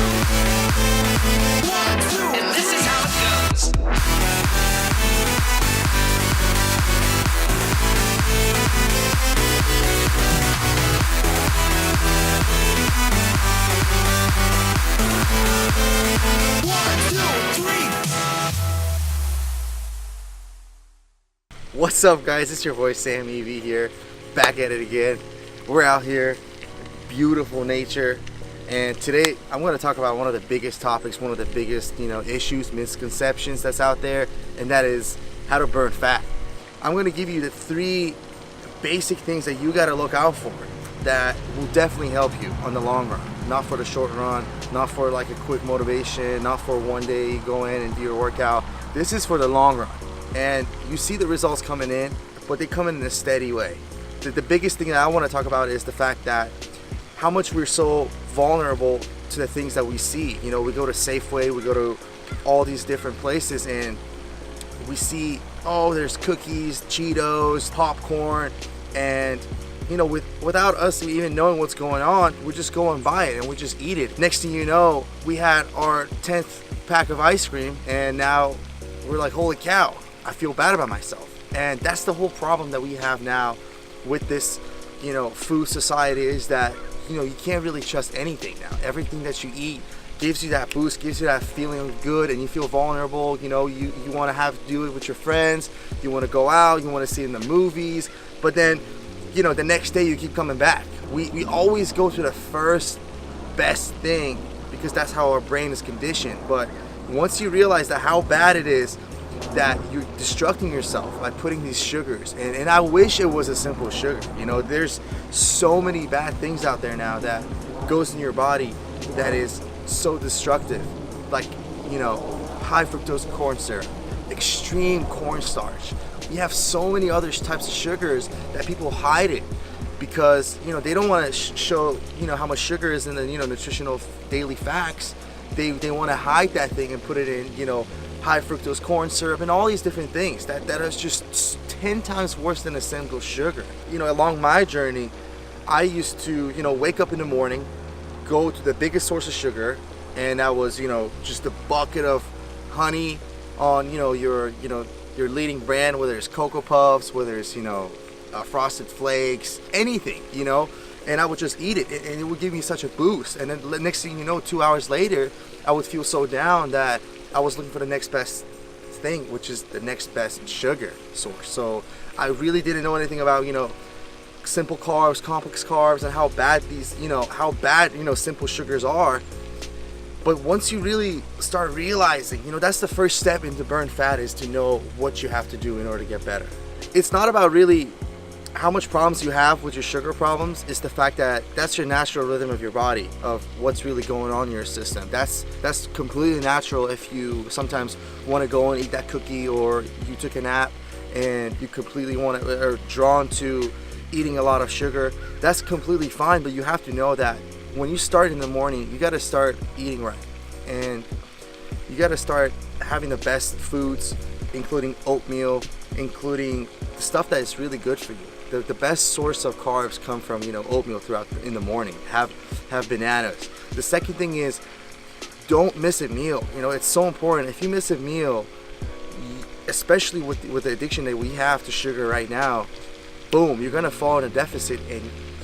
And this is how it goes. What's up, guys? It's your boy Sam EV here, back at it again. We're out here, beautiful nature, and today I'm going to talk about one of the biggest topics, one of the biggest issues, misconceptions that's out there, and that is how to burn fat. I'm going to give you the 3 basic things that you got to look out for that will definitely help you on the long run, not for the short run, not for like a quick motivation, not for one day you go in and do your workout. This is for the long run. And you see the results coming in, but they come in a steady way. The biggest thing that I want to talk about is the fact that how much we're so vulnerable to the things that we see. We go to Safeway, we go to all these different places, and we see, oh, there's cookies, Cheetos, popcorn, and without us even knowing what's going on, we just go and buy it and we just eat it. Next thing you know, we had our 10th pack of ice cream, and now we're like, holy cow, I feel bad about myself. And that's the whole problem that we have now with this, food society, is that, you can't really trust anything now. Everything that you eat gives you that boost, gives you that feeling of good, and you feel vulnerable. You want to do it with your friends, you want to go out, you want to see it in the movies, but then, the next day you keep coming back. We always go to the first best thing because that's how our brain is conditioned. But once you realize that how bad it is, that you're destructing yourself by putting these sugars, and I wish it was a simple sugar. There's so many bad things out there now that goes in your body that is so destructive, like high fructose corn syrup, extreme cornstarch. We have so many other types of sugars that people hide it because they don't want to show how much sugar is in the nutritional daily facts. They want to hide that thing and put it in high fructose corn syrup and all these different things that is just 10 times worse than a simple sugar. Along my journey, I used to wake up in the morning, go to the biggest source of sugar, and that was just a bucket of honey on your leading brand, whether it's Cocoa Puffs, whether it's Frosted Flakes, anything, and I would just eat it, and it would give me such a boost. And then the next thing you know, 2 hours later, I would feel so down that I was looking for the next best thing, which is the next best sugar source. So I really didn't know anything about simple carbs, complex carbs, and how bad these simple sugars are. But once you really start realizing, that's the first step into burn fat, is to know what you have to do in order to get better. It's not about really how much problems you have with your sugar problems. It's the fact that that's your natural rhythm of your body, of what's really going on in your system. That's completely natural. If you sometimes want to go and eat that cookie, or you took a nap and you completely are drawn to eating a lot of sugar, that's completely fine. But you have to know that when you start in the morning, you got to start eating right, and you got to start having the best foods, including oatmeal, including the stuff that is really good for you. The best source of carbs come from oatmeal in the morning. Have bananas. The second thing is, don't miss a meal. It's so important. If you miss a meal, especially with the addiction that we have to sugar right now, boom, you're gonna fall in a deficit. And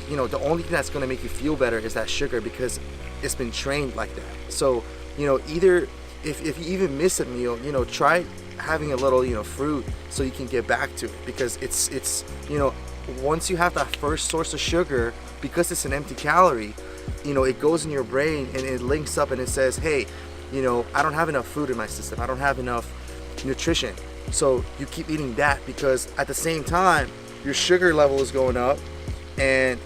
the only thing that's gonna make you feel better is that sugar, because it's been trained like that. So either if you even miss a meal, try having a little fruit so you can get back to it, because it's once you have that first source of sugar, because it's an empty calorie, it goes in your brain and it links up and it says, hey, I don't have enough food in my system, I don't have enough nutrition. So you keep eating that, because at the same time your sugar level is going up and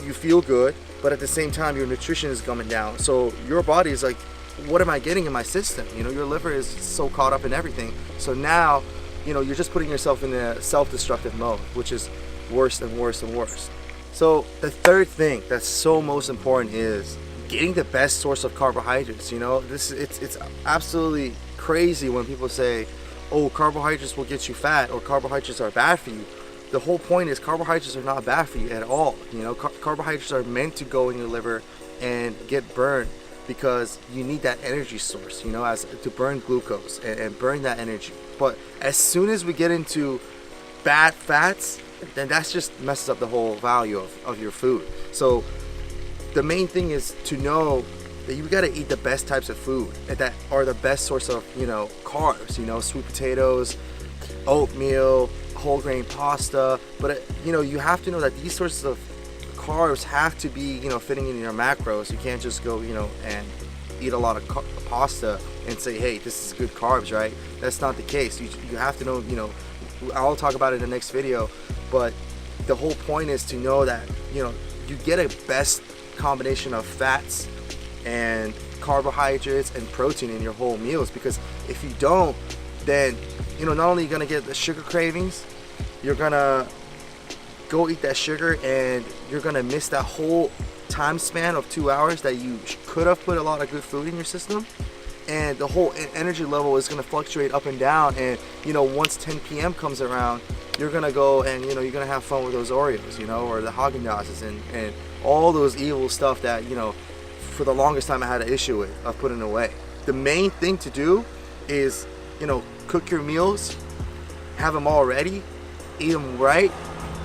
you feel good, but at the same time your nutrition is coming down. So your body is like, what am I getting in my system? Your liver is so caught up in everything. So now, you're just putting yourself in a self-destructive mode, which is worse and worse and worse. So the third thing that's so most important is getting the best source of carbohydrates. It's absolutely crazy when people say, oh, carbohydrates will get you fat, or carbohydrates are bad for you. The whole point is carbohydrates are not bad for you at all. Carbohydrates are meant to go in your liver and get burned because you need that energy source, you know, as to burn glucose and burn that energy. But as soon as we get into bad fats, then that's just messes up the whole value of your food. So the main thing is to know that you got to eat the best types of food that are the best source of, you know, carbs, you know, sweet potatoes, oatmeal, whole grain pasta. But you know, you have to know that these sources of carbs have to be, you know, fitting in your macros. You can't just go, you know, and eat a lot of pasta and say, hey, this is good carbs, right? That's not the case. You have to know, you know, I'll talk about it in the next video, but the whole point is to know that, you know, you get a best combination of fats and carbohydrates and protein in your whole meals, because if you don't, then, you know, not only are you gonna get the sugar cravings, you're gonna go eat that sugar and you're gonna miss that whole time span of 2 hours that you could have put a lot of good food in your system, and the whole energy level is gonna fluctuate up and down. And you know, once 10 p.m. comes around, you're gonna go and, you know, you're gonna have fun with those Oreos, you know, or the Haagen-Dazs and all those evil stuff that, you know, for the longest time I had an issue with of putting away. The main thing to do is, you know, cook your meals, have them all ready, eat them right.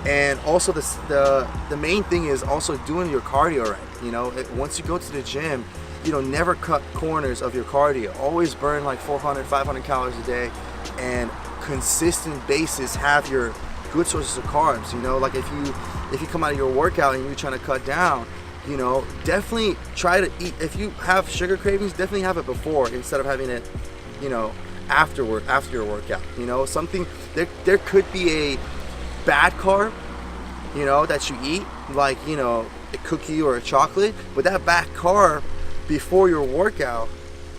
And also the main thing is also doing your cardio right. You know, once you go to the gym, you know, never cut corners of your cardio. Always burn like 400, 500 calories a day, and consistent basis have your good sources of carbs. You know, like if you come out of your workout and you're trying to cut down, you know, definitely try to eat. If you have sugar cravings, definitely have it before instead of having it, you know, after your workout. You know, something there could be a bad carb, you know, that you eat, like, you know, a cookie or a chocolate, but that bad carb before your workout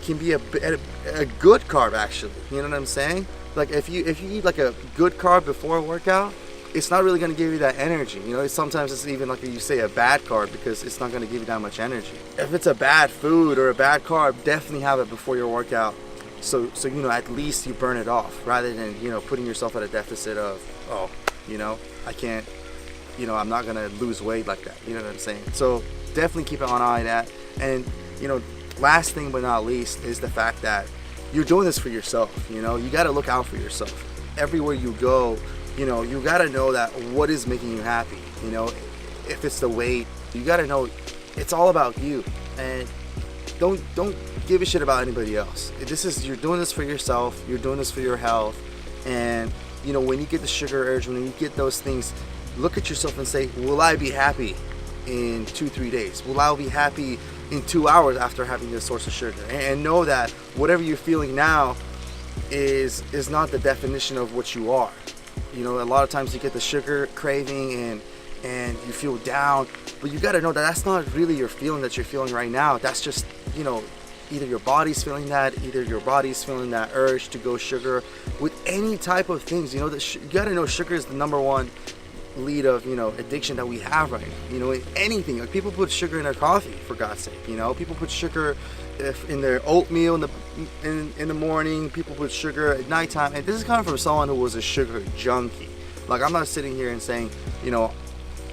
can be a good carb, actually. You know what I'm saying? Like if you eat like a good carb before a workout, it's not really going to give you that energy. You know, sometimes it's even like you say a bad carb, because it's not going to give you that much energy. If it's a bad food or a bad carb, definitely have it before your workout, so you know, at least you burn it off, rather than, you know, putting yourself at a deficit of, oh, you know, I can't, you know, I'm not gonna lose weight like that. You know what I'm saying? So definitely keep an eye on that. And, you know, last thing but not least is the fact that you're doing this for yourself. You know, you got to look out for yourself everywhere you go. You know, you got to know that what is making you happy. You know, if it's the weight, you got to know it's all about you, and don't give a shit about anybody else. You're doing this for yourself. You're doing this for your health. And, you know, when you get the sugar urge, when you get those things, look at yourself and say, will I be happy in 2-3 days? Will I be happy in 2 hours after having this source of sugar? And know that whatever you're feeling now is not the definition of what you are. You know, a lot of times you get the sugar craving and you feel down, but you got to know that that's not really your feeling that you're feeling right now. That's just, you know, either your body's feeling that, either your body's feeling that urge to go sugar with any type of things. You know, you got to know sugar is the number one lead of, you know, addiction that we have right now. You know, in anything. Like, people put sugar in their coffee, for God's sake. You know, people put sugar in their oatmeal in the morning. People put sugar at nighttime. And this is coming from someone who was a sugar junkie. Like, I'm not sitting here and saying, you know,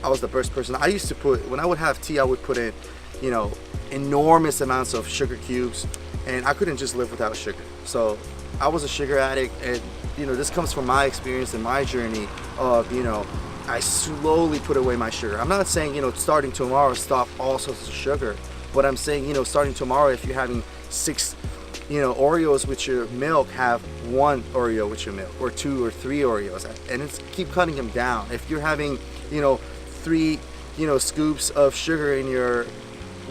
I was the first person. I used to when I would have tea, I would put in, you know, enormous amounts of sugar cubes, and I couldn't just live without sugar. So I was a sugar addict, and, you know, this comes from my experience and my journey of, you know, I slowly put away my sugar. I'm not saying, you know, starting tomorrow stop all sorts of sugar, but I'm saying, you know, starting tomorrow, if you're having 6, you know, Oreos with your milk, have 1 Oreo with your milk, or 2 or 3 Oreos, and it's keep cutting them down. If you're having, you know, 3, you know, scoops of sugar in your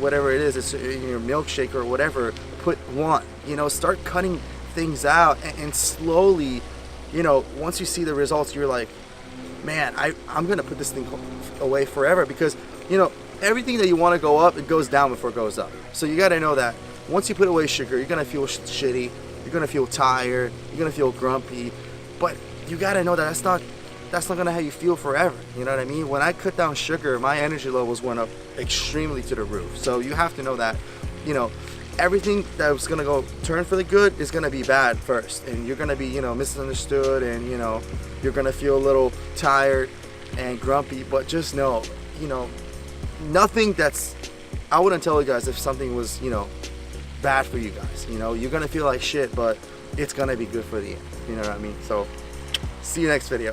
whatever it is, it's in your milkshake or whatever, put 1. You know, start cutting things out, and slowly, you know, once you see the results, you're like, man, I'm gonna put this thing away forever, because, you know, everything that you want to go up, it goes down before it goes up. So you got to know that once you put away sugar, you're gonna feel shitty, you're gonna feel tired, you're gonna feel grumpy, but you got to know that that's not gonna how you feel forever. You know what I mean? When I cut down sugar, my energy levels went up extremely to the roof. So you have to know that, you know, everything that was gonna go turn for the good is gonna be bad first, and you're gonna be, you know, misunderstood, and, you know, you're gonna feel a little tired and grumpy. But just know, you know, nothing that's I wouldn't tell you guys if something was, you know, bad for you guys. You know, you're gonna feel like shit, but it's gonna be good for the end. You know what I mean? So, see you next video.